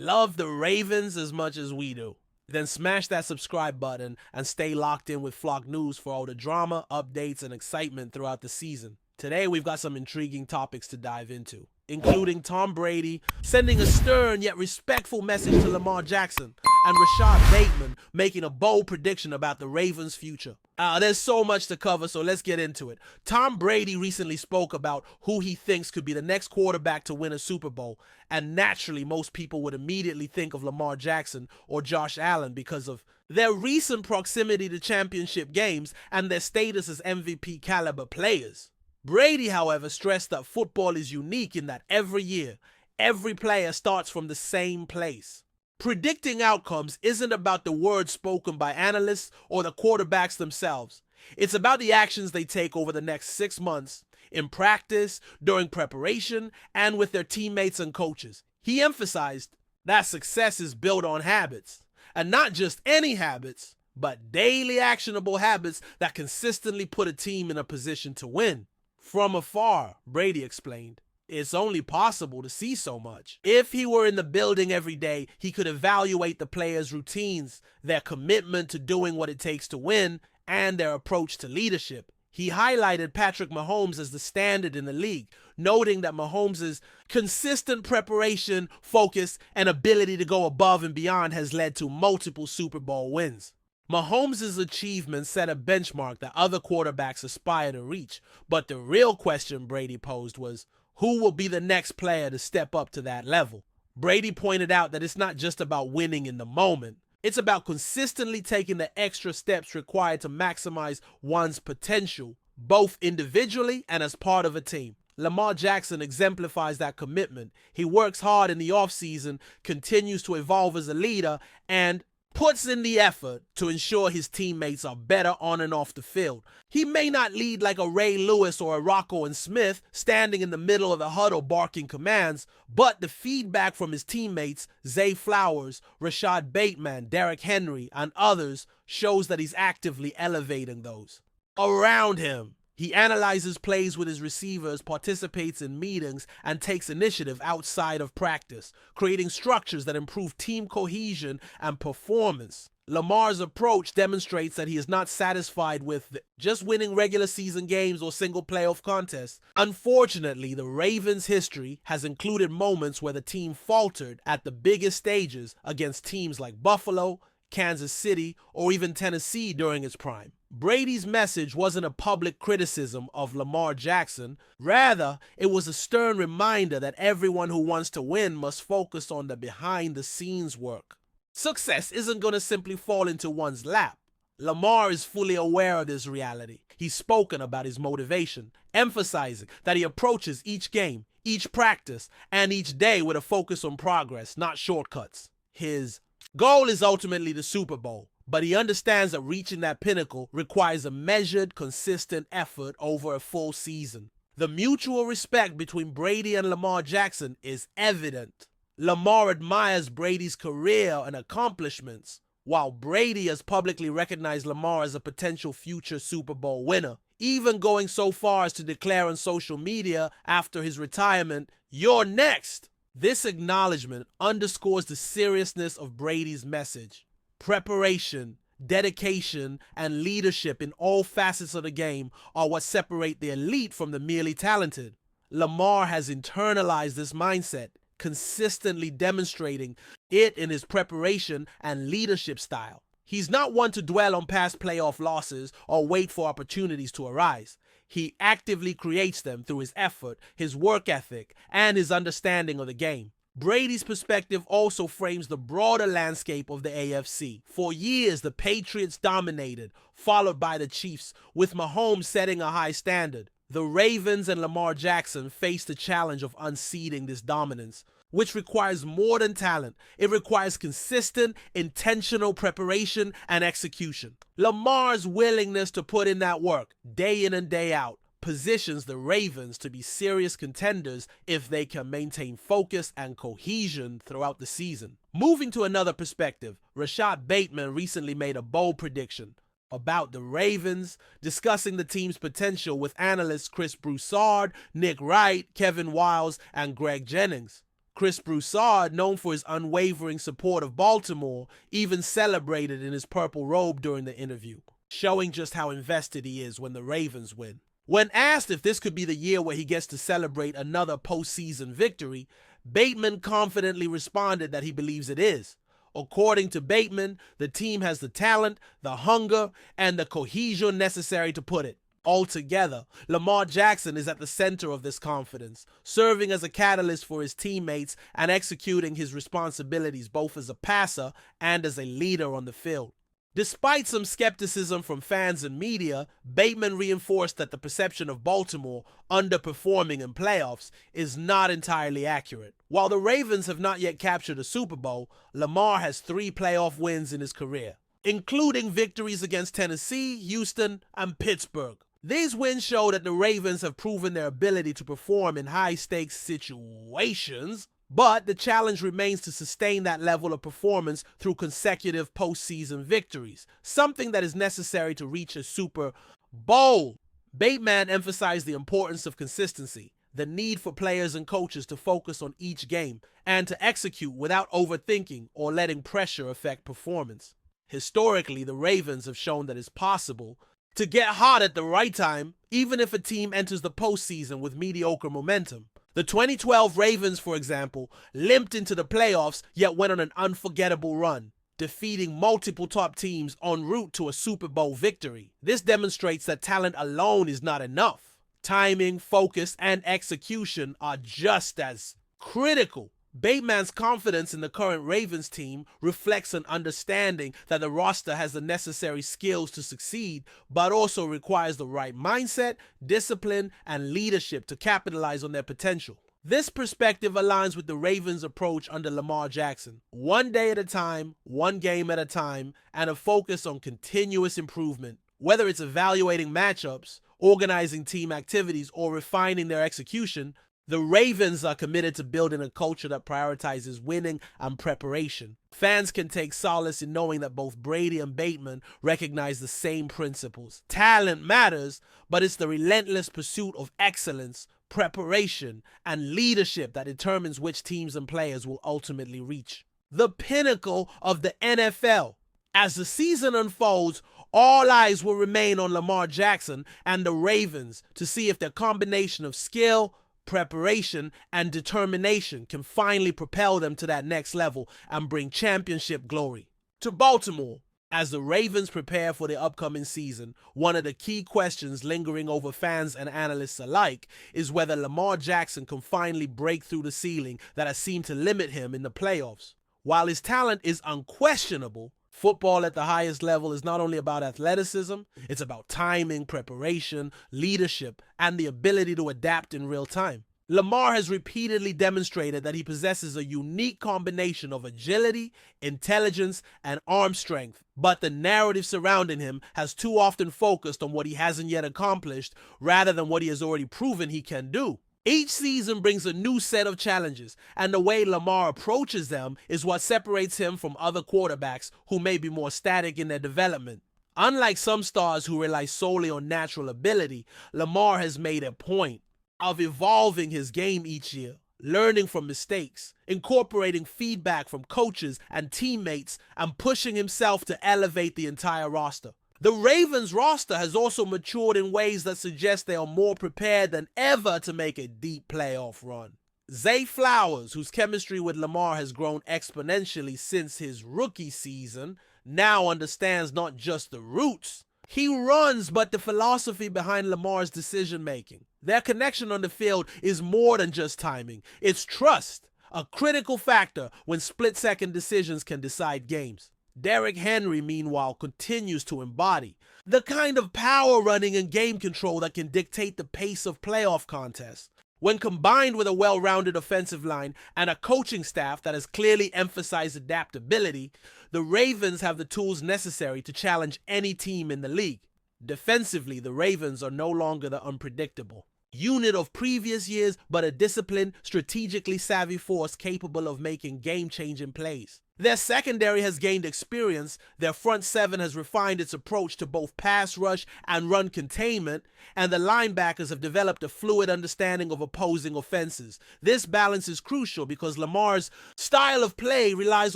love the Ravens as much as we do? Then smash that subscribe button and stay locked in with Flock News for all the drama, updates, and excitement throughout the season. Today, we've got some intriguing topics to dive into, including Tom Brady sending a stern yet respectful message to Lamar Jackson, and Rashad Bateman making a bold prediction about the Ravens' future. There's so much to cover, so let's get into it. Tom Brady recently spoke about who he thinks could be the next quarterback to win a Super Bowl, and naturally, most people would immediately think of Lamar Jackson or Josh Allen because of their recent proximity to championship games and their status as MVP caliber players. Brady, however, stressed that football is unique in that every year, every player starts from the same place. Predicting outcomes isn't about the words spoken by analysts or the quarterbacks themselves. It's about the actions they take over the next 6 months, in practice, during preparation, and with their teammates and coaches. He emphasized that success is built on habits, and not just any habits, but daily actionable habits that consistently put a team in a position to win. From afar, Brady explained, it's only possible to see so much. If he were in the building every day, he could evaluate the players' routines, their commitment to doing what it takes to win, and their approach to leadership. He highlighted Patrick Mahomes as the standard in the league, noting that Mahomes' consistent preparation, focus, and ability to go above and beyond has led to multiple Super Bowl wins. Mahomes' achievements set a benchmark that other quarterbacks aspire to reach, but the real question Brady posed was, who will be the next player to step up to that level? Brady pointed out that it's not just about winning in the moment. It's about consistently taking the extra steps required to maximize one's potential, both individually and as part of a team. Lamar Jackson exemplifies that commitment. He works hard in the offseason, continues to evolve as a leader, and puts in the effort to ensure his teammates are better on and off the field. He may not lead like a Ray Lewis or a Rocco and Smith, standing in the middle of the huddle barking commands, but the feedback from his teammates, Zay Flowers, Rashad Bateman, Derrick Henry, and others shows that he's actively elevating those around him. He analyzes plays with his receivers, participates in meetings, and takes initiative outside of practice, creating structures that improve team cohesion and performance. Lamar's approach demonstrates that he is not satisfied with just winning regular season games or single playoff contests. Unfortunately, the Ravens' history has included moments where the team faltered at the biggest stages against teams like Buffalo, Kansas City, or even Tennessee during its prime. Brady's message wasn't a public criticism of Lamar Jackson. Rather, it was a stern reminder that everyone who wants to win must focus on the behind-the-scenes work. Success isn't going to simply fall into one's lap. Lamar is fully aware of this reality. He's spoken about his motivation, emphasizing that he approaches each game, each practice, and each day with a focus on progress, not shortcuts. His goal is ultimately the Super Bowl, but he understands that reaching that pinnacle requires a measured, consistent effort over a full season. The mutual respect between Brady and Lamar Jackson is evident. Lamar admires Brady's career and accomplishments, while Brady has publicly recognized Lamar as a potential future Super Bowl winner, even going so far as to declare on social media after his retirement, "You're next." This acknowledgement underscores the seriousness of Brady's message. Preparation, dedication, and leadership in all facets of the game are what separate the elite from the merely talented. Lamar has internalized this mindset, consistently demonstrating it in his preparation and leadership style. He's not one to dwell on past playoff losses or wait for opportunities to arise. He actively creates them through his effort, his work ethic, and his understanding of the game. Brady's perspective also frames the broader landscape of the AFC. For years, the Patriots dominated, followed by the Chiefs, with Mahomes setting a high standard. The Ravens and Lamar Jackson face the challenge of unseating this dominance, which requires more than talent. It requires consistent, intentional preparation and execution. Lamar's willingness to put in that work, day in and day out, positions the Ravens to be serious contenders if they can maintain focus and cohesion throughout the season. Moving to another perspective, Rashad Bateman recently made a bold prediction about the Ravens, discussing the team's potential with analysts Chris Broussard, Nick Wright, Kevin Wiles, and Greg Jennings. Chris Broussard, known for his unwavering support of Baltimore, even celebrated in his purple robe during the interview, showing just how invested he is when the Ravens win. When asked if this could be the year where he gets to celebrate another postseason victory, Baitman confidently responded that he believes it is. According to Baitman, the team has the talent, the hunger, and the cohesion necessary to put it. Altogether, Lamar Jackson is at the center of this confidence, serving as a catalyst for his teammates and executing his responsibilities both as a passer and as a leader on the field. Despite some skepticism from fans and media, Baitman reinforced that the perception of Baltimore underperforming in playoffs is not entirely accurate. While the Ravens have not yet captured a Super Bowl, Lamar has 3 playoff wins in his career, including victories against Tennessee, Houston, and Pittsburgh. These wins show that the Ravens have proven their ability to perform in high-stakes situations, but the challenge remains to sustain that level of performance through consecutive postseason victories, something that is necessary to reach a Super Bowl. Baitman emphasized the importance of consistency, the need for players and coaches to focus on each game, and to execute without overthinking or letting pressure affect performance. Historically, the Ravens have shown that it's possible to get hot at the right time, even if a team enters the postseason with mediocre momentum. The 2012 Ravens, for example, limped into the playoffs yet went on an unforgettable run, defeating multiple top teams en route to a Super Bowl victory. This demonstrates that talent alone is not enough. Timing, focus, and execution are just as critical. Bateman's confidence in the current Ravens team reflects an understanding that the roster has the necessary skills to succeed, but also requires the right mindset, discipline, and leadership to capitalize on their potential. This perspective aligns with the Ravens' approach under Lamar Jackson: one day at a time, one game at a time, and a focus on continuous improvement. Whether it's evaluating matchups, organizing team activities, or refining their execution, the Ravens are committed to building a culture that prioritizes winning and preparation. Fans can take solace in knowing that both Brady and Baitman recognize the same principles. Talent matters, but it's the relentless pursuit of excellence, preparation, and leadership that determines which teams and players will ultimately reach the pinnacle of the NFL. As the season unfolds, all eyes will remain on Lamar Jackson and the Ravens to see if their combination of skill, preparation, and determination can finally propel them to that next level and bring championship glory to Baltimore. As the Ravens prepare for the upcoming season, one of the key questions lingering over fans and analysts alike is whether Lamar Jackson can finally break through the ceiling that has seemed to limit him in the playoffs. While his talent is unquestionable, football at the highest level is not only about athleticism, it's about timing, preparation, leadership, and the ability to adapt in real time. Lamar has repeatedly demonstrated that he possesses a unique combination of agility, intelligence, and arm strength, but the narrative surrounding him has too often focused on what he hasn't yet accomplished rather than what he has already proven he can do. Each season brings a new set of challenges, and the way Lamar approaches them is what separates him from other quarterbacks who may be more static in their development. Unlike some stars who rely solely on natural ability, Lamar has made a point of evolving his game each year, learning from mistakes, incorporating feedback from coaches and teammates, and pushing himself to elevate the entire roster. The Ravens roster has also matured in ways that suggest they are more prepared than ever to make a deep playoff run. Zay Flowers, whose chemistry with Lamar has grown exponentially since his rookie season, now understands not just the routes he runs, but the philosophy behind Lamar's decision-making. Their connection on the field is more than just timing. It's trust, a critical factor when split-second decisions can decide games. Derrick Henry, meanwhile, continues to embody the kind of power running and game control that can dictate the pace of playoff contests. When combined with a well-rounded offensive line and a coaching staff that has clearly emphasized adaptability, the Ravens have the tools necessary to challenge any team in the league. Defensively, the Ravens are no longer the unpredictable unit of previous years, but a disciplined, strategically savvy force capable of making game-changing plays. Their secondary has gained experience, their front seven has refined its approach to both pass rush and run containment, and the linebackers have developed a fluid understanding of opposing offenses. This balance is crucial because Lamar's style of play relies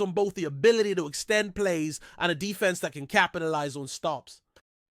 on both the ability to extend plays and a defense that can capitalize on stops.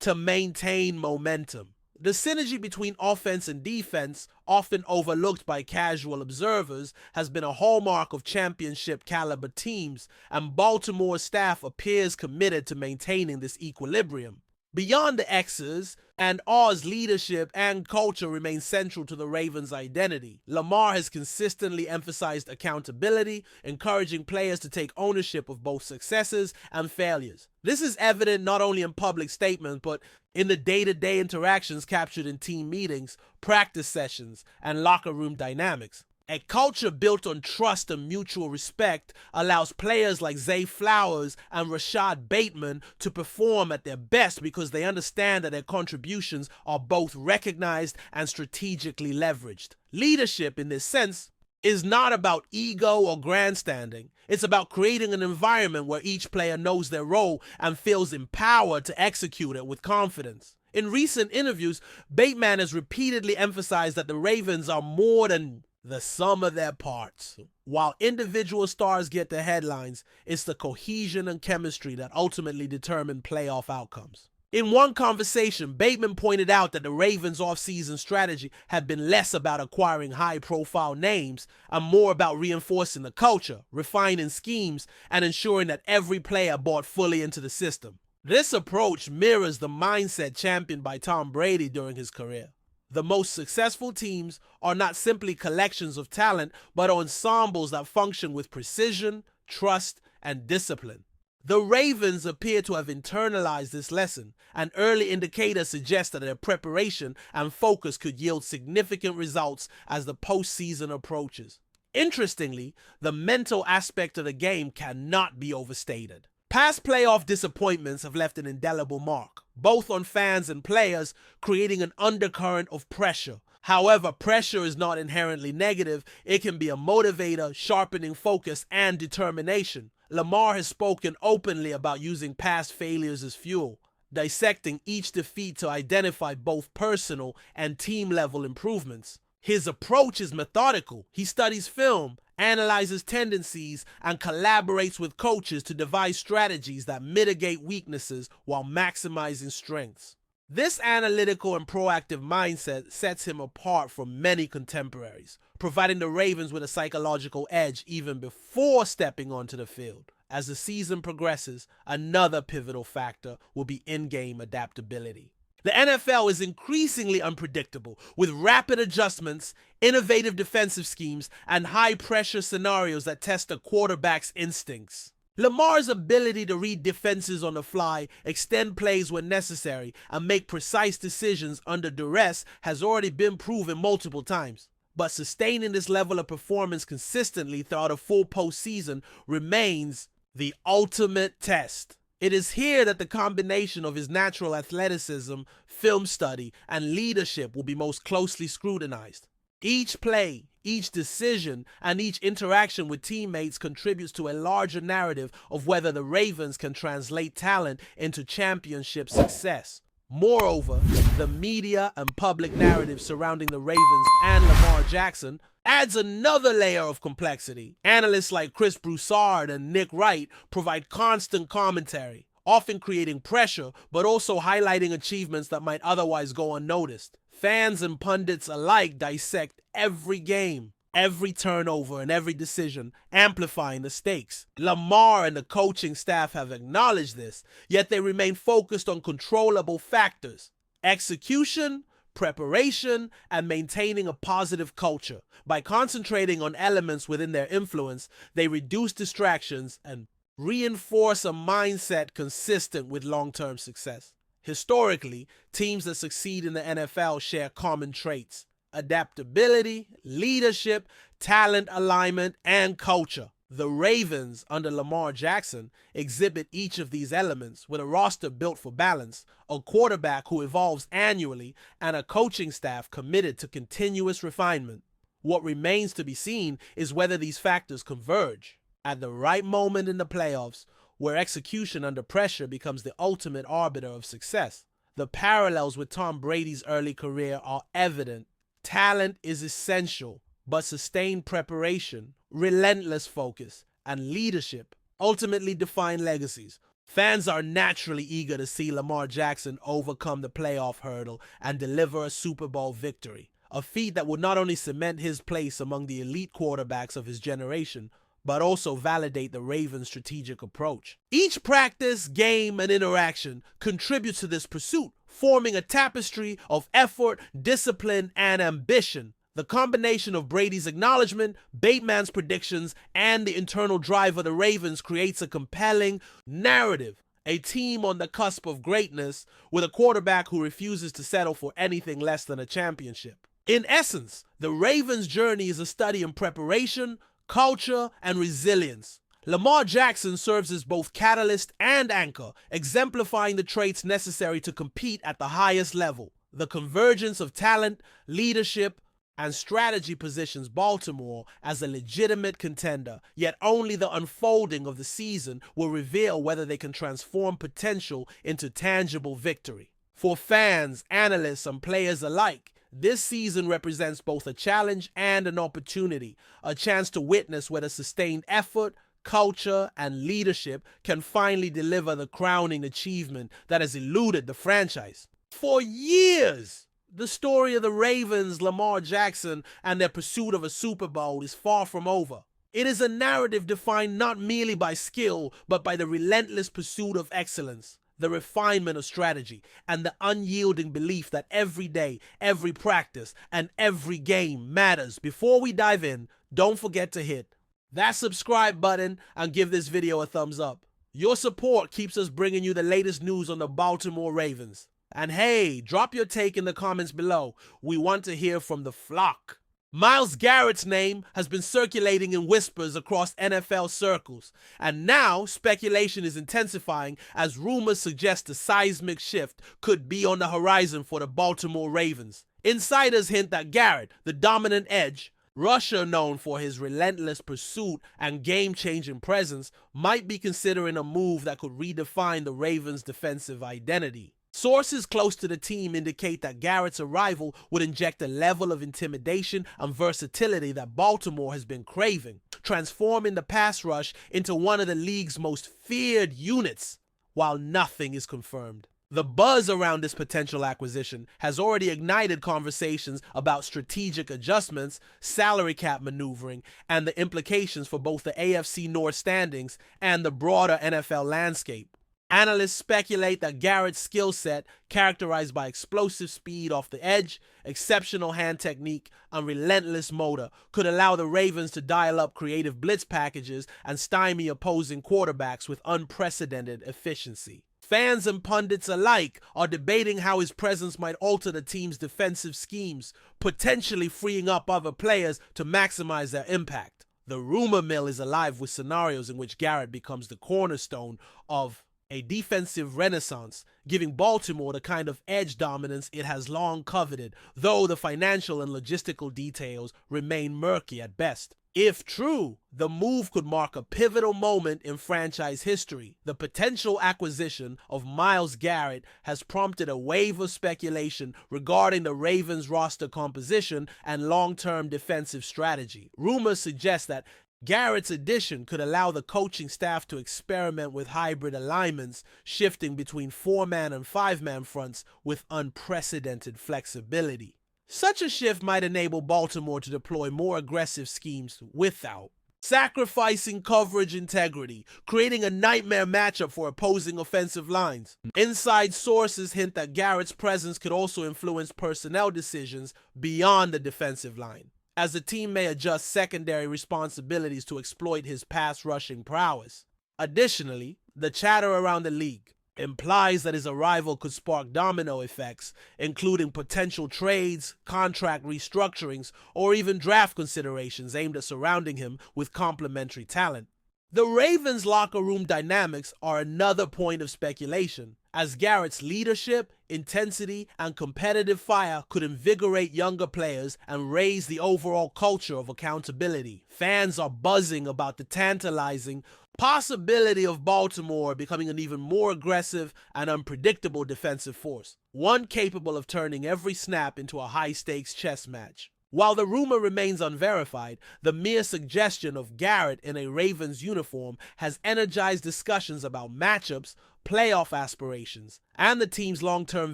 To maintain momentum. The synergy between offense and defense, often overlooked by casual observers, has been a hallmark of championship caliber teams, and Baltimore's staff appears committed to maintaining this equilibrium. Beyond the X's and O's, leadership and culture remain central to the Ravens' identity. Lamar has consistently emphasized accountability, encouraging players to take ownership of both successes and failures. This is evident not only in public statements, but in the day-to-day interactions captured in team meetings, practice sessions, and locker room dynamics. A culture built on trust and mutual respect allows players like Zay Flowers and Rashad Bateman to perform at their best because they understand that their contributions are both recognized and strategically leveraged. Leadership, in this sense, is not about ego or grandstanding. It's about creating an environment where each player knows their role and feels empowered to execute it with confidence. In recent interviews, Baitman has repeatedly emphasized that the Ravens are more than the sum of their parts. While individual stars get the headlines, it's the cohesion and chemistry that ultimately determine playoff outcomes. In one conversation, Bateman pointed out that the Ravens' offseason strategy had been less about acquiring high-profile names and more about reinforcing the culture, refining schemes, and ensuring that every player bought fully into the system. This approach mirrors the mindset championed by Tom Brady during his career. The most successful teams are not simply collections of talent, but ensembles that function with precision, trust, and discipline. The Ravens appear to have internalized this lesson, and early indicators suggest that their preparation and focus could yield significant results as the postseason approaches. Interestingly, the mental aspect of the game cannot be overstated. Past playoff disappointments have left an indelible mark, both on fans and players, creating an undercurrent of pressure. However, pressure is not inherently negative. It can be a motivator, sharpening focus and determination. Lamar has spoken openly about using past failures as fuel, dissecting each defeat to identify both personal and team-level improvements. His approach is methodical. He studies film, analyzes tendencies, and collaborates with coaches to devise strategies that mitigate weaknesses while maximizing strengths. This analytical and proactive mindset sets him apart from many contemporaries, providing the Ravens with a psychological edge even before stepping onto the field. As the season progresses, another pivotal factor will be in-game adaptability. The NFL is increasingly unpredictable, with rapid adjustments, innovative defensive schemes, and high-pressure scenarios that test a quarterback's instincts. Lamar's ability to read defenses on the fly, extend plays when necessary, and make precise decisions under duress has already been proven multiple times. But sustaining this level of performance consistently throughout a full postseason remains the ultimate test. It is here that the combination of his natural athleticism, film study, and leadership will be most closely scrutinized. Each play, each decision, and each interaction with teammates contributes to a larger narrative of whether the Ravens can translate talent into championship success. Moreover, the media and public narrative surrounding the Ravens and Lamar Jackson adds another layer of complexity. Analysts like Chris Broussard and Nick Wright provide constant commentary, often creating pressure, but also highlighting achievements that might otherwise go unnoticed. Fans and pundits alike dissect every game, every turnover, and every decision, amplifying the stakes. Lamar and the coaching staff have acknowledged this, yet they remain focused on controllable factors: execution, preparation, and maintaining a positive culture. By concentrating on elements within their influence, they reduce distractions and reinforce a mindset consistent with long-term success. Historically, teams that succeed in the NFL share common traits: adaptability, leadership, talent alignment, and culture. The Ravens, under Lamar Jackson, exhibit each of these elements with a roster built for balance, a quarterback who evolves annually, and a coaching staff committed to continuous refinement. What remains to be seen is whether these factors converge. at the right moment in the playoffs, where execution under pressure becomes the ultimate arbiter of success. The parallels with Tom Brady's early career are evident. Talent is essential, but sustained preparation, relentless focus, and leadership ultimately define legacies. Fans are naturally eager to see Lamar Jackson overcome the playoff hurdle and deliver a Super Bowl victory, a feat that would not only cement his place among the elite quarterbacks of his generation, but also validate the Ravens' strategic approach. Each practice, game, and interaction contributes to this pursuit, forming a tapestry of effort, discipline, and ambition. The combination of Brady's acknowledgement, Baitman's predictions, and the internal drive of the Ravens creates a compelling narrative. A team on the cusp of greatness with a quarterback who refuses to settle for anything less than a championship. In essence, the Ravens' journey is a study in preparation, culture, and resilience. Lamar Jackson serves as both catalyst and anchor, exemplifying the traits necessary to compete at the highest level. The convergence of talent, leadership, and strategy positions Baltimore as a legitimate contender, yet only the unfolding of the season will reveal whether they can transform potential into tangible victory. For fans, analysts, and players alike, this season represents both a challenge and an opportunity, a chance to witness whether sustained effort, culture, and leadership can finally deliver the crowning achievement that has eluded the franchise. For years, the story of the Ravens, Lamar Jackson, and their pursuit of a Super Bowl is far from over. It is a narrative defined not merely by skill, but by the relentless pursuit of excellence, the refinement of strategy, and the unyielding belief that every day, every practice, and every game matters. Before we dive in, don't forget to hit that subscribe button and give this video a thumbs up. Your support keeps us bringing you the latest news on the Baltimore Ravens. And hey, drop your take in the comments below. We want to hear from the flock. Myles Garrett's name has been circulating in whispers across NFL circles, and now speculation is intensifying as rumors suggest a seismic shift could be on the horizon for the Baltimore Ravens. Insiders hint that Garrett, the dominant edge rusher known for his relentless pursuit and game-changing presence, might be considering a move that could redefine the Ravens' defensive identity. Sources close to the team indicate that Garrett's arrival would inject a level of intimidation and versatility that Baltimore has been craving, transforming the pass rush into one of the league's most feared units, while nothing is confirmed. The buzz around this potential acquisition has already ignited conversations about strategic adjustments, salary cap maneuvering, and the implications for both the AFC North standings and the broader NFL landscape. Analysts speculate that Garrett's skill set, characterized by explosive speed off the edge, exceptional hand technique, and relentless motor, could allow the Ravens to dial up creative blitz packages and stymie opposing quarterbacks with unprecedented efficiency. Fans and pundits alike are debating how his presence might alter the team's defensive schemes, potentially freeing up other players to maximize their impact. The rumor mill is alive with scenarios in which Garrett becomes the cornerstone of a defensive renaissance, giving Baltimore the kind of edge dominance it has long coveted, though the financial and logistical details remain murky at best. If true, the move could mark a pivotal moment in franchise history. The potential acquisition of Myles Garrett has prompted a wave of speculation regarding the Ravens' roster composition and long-term defensive strategy. Rumors suggest that Garrett's addition could allow the coaching staff to experiment with hybrid alignments, shifting between 4-man and 5-man fronts with unprecedented flexibility. Such a shift might enable Baltimore to deploy more aggressive schemes without sacrificing coverage integrity, creating a nightmare matchup for opposing offensive lines. Inside sources hint that Garrett's presence could also influence personnel decisions beyond the defensive line, as the team may adjust secondary responsibilities to exploit his pass rushing prowess. Additionally, the chatter around the league implies that his arrival could spark domino effects, including potential trades, contract restructurings, or even draft considerations aimed at surrounding him with complementary talent. The Ravens' locker room dynamics are another point of speculation, as Garrett's leadership, intensity, and competitive fire could invigorate younger players and raise the overall culture of accountability. Fans are buzzing about the tantalizing possibility of Baltimore becoming an even more aggressive and unpredictable defensive force, one capable of turning every snap into a high-stakes chess match. While the rumor remains unverified, the mere suggestion of Garrett in a Ravens uniform has energized discussions about matchups, playoff aspirations, and the team's long-term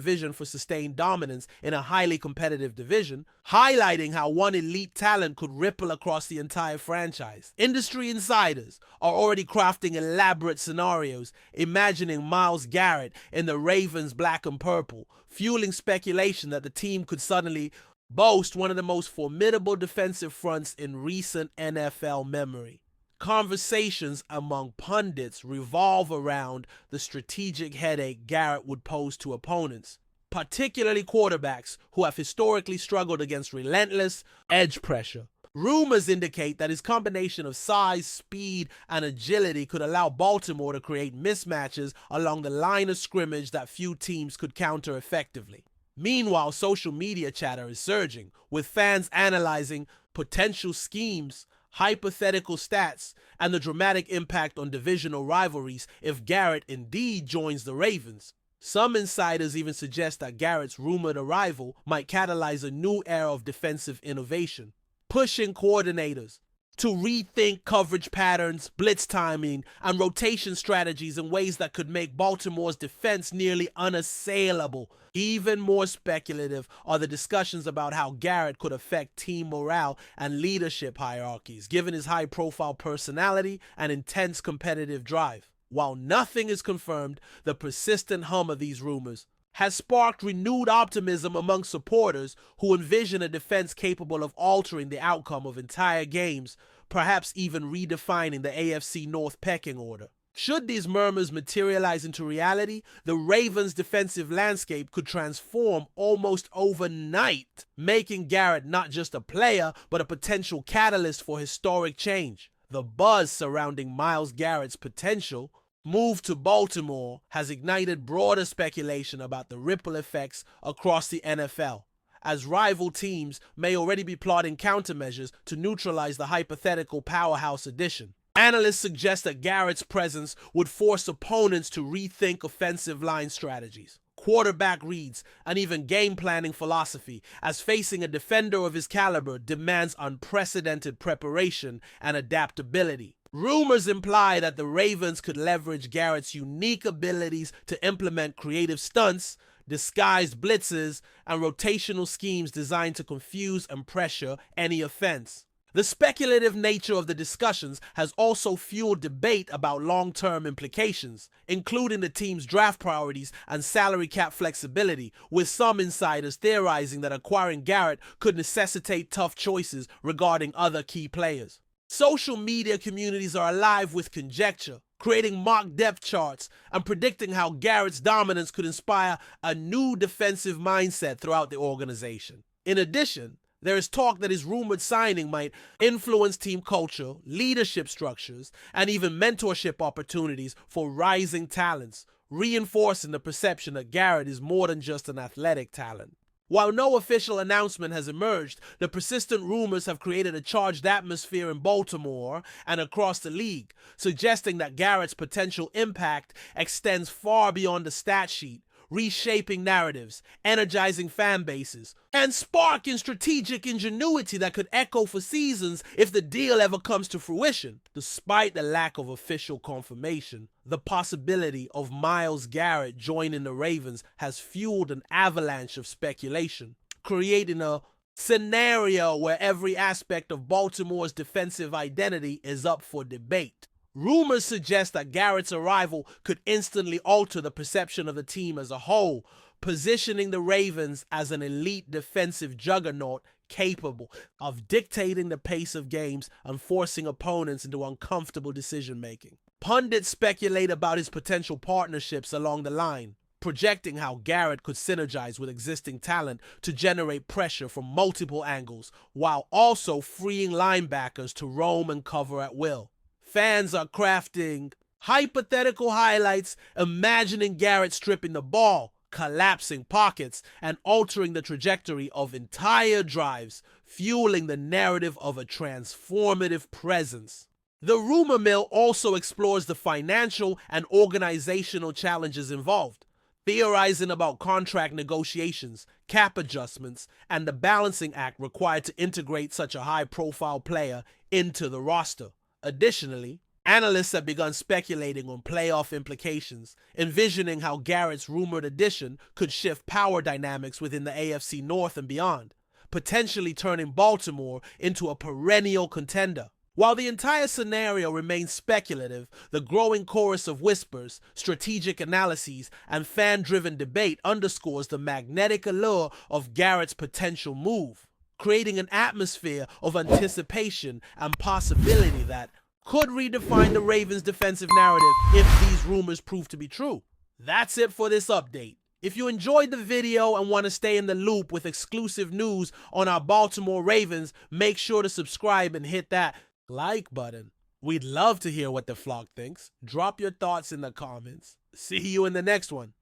vision for sustained dominance in a highly competitive division, highlighting how one elite talent could ripple across the entire franchise. Industry insiders are already crafting elaborate scenarios, imagining Myles Garrett in the Ravens' black and purple, fueling speculation that the team could suddenly boast one of the most formidable defensive fronts in recent NFL memory. Conversations among pundits revolve around the strategic headache Garrett would pose to opponents, particularly quarterbacks who have historically struggled against relentless edge pressure. Rumors indicate that his combination of size, speed, and agility could allow Baltimore to create mismatches along the line of scrimmage that few teams could counter effectively. Meanwhile, social media chatter is surging, with fans analyzing potential schemes, hypothetical stats, and the dramatic impact on divisional rivalries if Garrett indeed joins the Ravens. Some insiders even suggest that Garrett's rumored arrival might catalyze a new era of defensive innovation, pushing coordinators to rethink coverage patterns, blitz timing, and rotation strategies in ways that could make Baltimore's defense nearly unassailable. Even more speculative are the discussions about how Garrett could affect team morale and leadership hierarchies, given his high-profile personality and intense competitive drive. While nothing is confirmed, the persistent hum of these rumors has sparked renewed optimism among supporters who envision a defense capable of altering the outcome of entire games, perhaps even redefining the AFC North pecking order. Should these murmurs materialize into reality, the Ravens' defensive landscape could transform almost overnight, making Garrett not just a player, but a potential catalyst for historic change. The buzz surrounding Myles Garrett's potential move to Baltimore has ignited broader speculation about the ripple effects across the NFL, as rival teams may already be plotting countermeasures to neutralize the hypothetical powerhouse addition. Analysts suggest that Garrett's presence would force opponents to rethink offensive line strategies, quarterback reads, and even game planning philosophy, as facing a defender of his caliber demands unprecedented preparation and adaptability. Rumors imply that the Ravens could leverage Garrett's unique abilities to implement creative stunts, disguised blitzes, and rotational schemes designed to confuse and pressure any offense. The speculative nature of the discussions has also fueled debate about long-term implications, including the team's draft priorities and salary cap flexibility, with some insiders theorizing that acquiring Garrett could necessitate tough choices regarding other key players. Social media communities are alive with conjecture, creating mock depth charts and predicting how Garrett's dominance could inspire a new defensive mindset throughout the organization. In addition, there is talk that his rumored signing might influence team culture, leadership structures, and even mentorship opportunities for rising talents, reinforcing the perception that Garrett is more than just an athletic talent. While no official announcement has emerged, the persistent rumors have created a charged atmosphere in Baltimore and across the league, suggesting that Garrett's potential impact extends far beyond the stat sheet, reshaping narratives, energizing fan bases, and sparking strategic ingenuity that could echo for seasons if the deal ever comes to fruition. Despite the lack of official confirmation, the possibility of Myles Garrett joining the Ravens has fueled an avalanche of speculation, creating a scenario where every aspect of Baltimore's defensive identity is up for debate. Rumors suggest that Garrett's arrival could instantly alter the perception of the team as a whole, positioning the Ravens as an elite defensive juggernaut capable of dictating the pace of games and forcing opponents into uncomfortable decision-making. Pundits speculate about his potential partnerships along the line, projecting how Garrett could synergize with existing talent to generate pressure from multiple angles, while also freeing linebackers to roam and cover at will. Fans are crafting Hypothetical highlights imagining Garrett stripping the ball, collapsing pockets, and altering the trajectory of entire drives, fueling the narrative of a transformative presence. The rumor mill also explores the financial and organizational challenges involved, theorizing about contract negotiations, cap adjustments, and the balancing act required to integrate such a high-profile player into the roster. Additionally, analysts have begun speculating on playoff implications, envisioning how Garrett's rumored addition could shift power dynamics within the AFC North and beyond, potentially turning Baltimore into a perennial contender. While the entire scenario remains speculative, the growing chorus of whispers, strategic analyses, and fan-driven debate underscores the magnetic allure of Garrett's potential move, creating an atmosphere of anticipation and possibility that could redefine the Ravens' defensive narrative if these rumors prove to be true. That's it for this update. If you enjoyed the video and want to stay in the loop with exclusive news on our Baltimore Ravens, make sure to subscribe and hit that like button. We'd love to hear what the flock thinks. Drop your thoughts in the comments. See you in the next one.